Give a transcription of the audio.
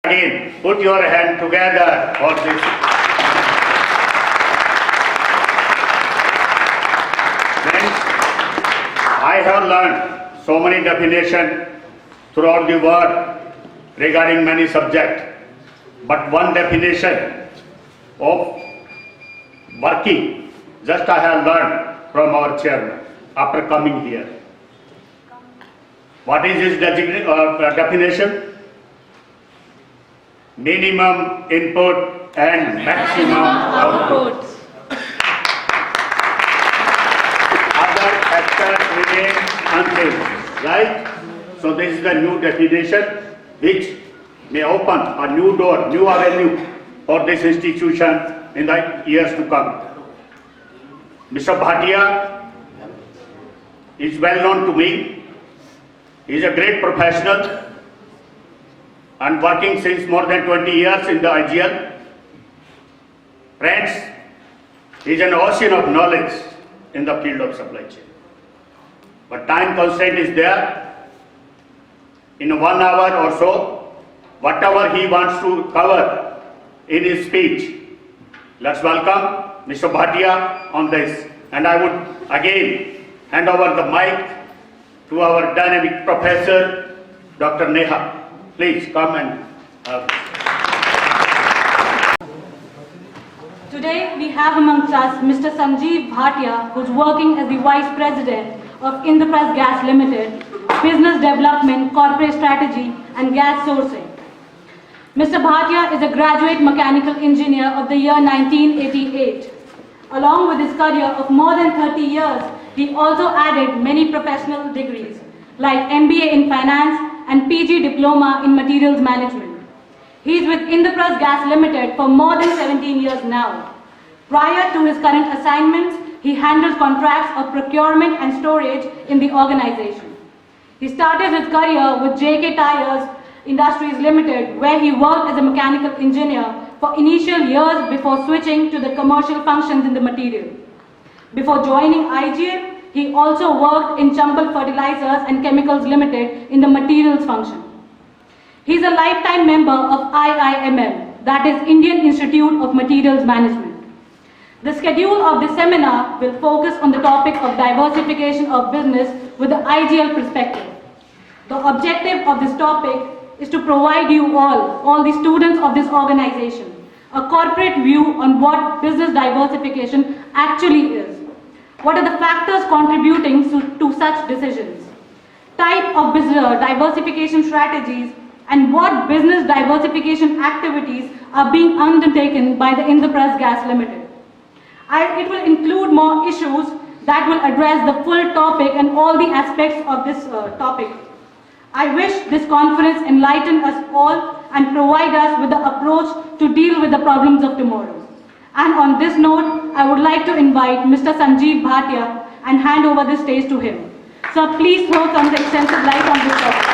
Again, put your hand together for this. Friends, I have learned so many definitions throughout the world regarding many subjects, but one definition of working just I have learned from our chairman after coming here. What is his definition? Minimum input and maximum output. Other factors remain unchanged, right? So this is the new definition which may open a new door, new avenue for this institution in the years to come. Mr. Bhatia is well known to me. He is a great professional and working since more than 20 years in the IGL. Friends, he is an ocean of knowledge in the field of supply chain. But time constraint is there. In 1 hour or so, whatever he wants to cover in his speech, let's welcome Mr. Bhatia on this. And I would again hand over the mic to our dynamic professor, Dr. Neha. Please come and Today we have amongst us Mr. Sanjeev Bhatia, who is working as the Vice President of Indraprastha Gas Limited, Business Development, Corporate Strategy and Gas Sourcing. Mr. Bhatia is a graduate mechanical engineer of the year 1988. Along with his career of more than 30 years, he also added many professional degrees like MBA in Finance and PG Diploma in Materials Management. He is with Indraprastha Gas Limited for more than 17 years now. Prior to his current assignments, he handles contracts of procurement and storage in the organization. He started his career with JK Tyres Industries Limited, where he worked as a mechanical engineer for initial years before switching to the commercial functions in the material. Before joining IGL, he also worked in Chambal Fertilizers and Chemicals Limited in the materials function. He is a lifetime member of IIML, that is Indian Institute of Materials Management. The schedule of this seminar will focus on the topic of diversification of business with the IGL perspective. The objective of this topic is to provide you all the students of this organization, a corporate view on what business diversification actually is. What are the factors contributing to such decisions? Type of business diversification strategies and what business diversification activities are being undertaken by the Indraprastha Gas Limited. It will include more issues that will address the full topic and all the aspects of this topic. I wish this conference enlighten us all and provide us with the approach to deal with the problems of tomorrow. And on this note, I would like to invite Mr. Sanjeev Bhatia and hand over the stage to him. So please throw some extensive light on this topic.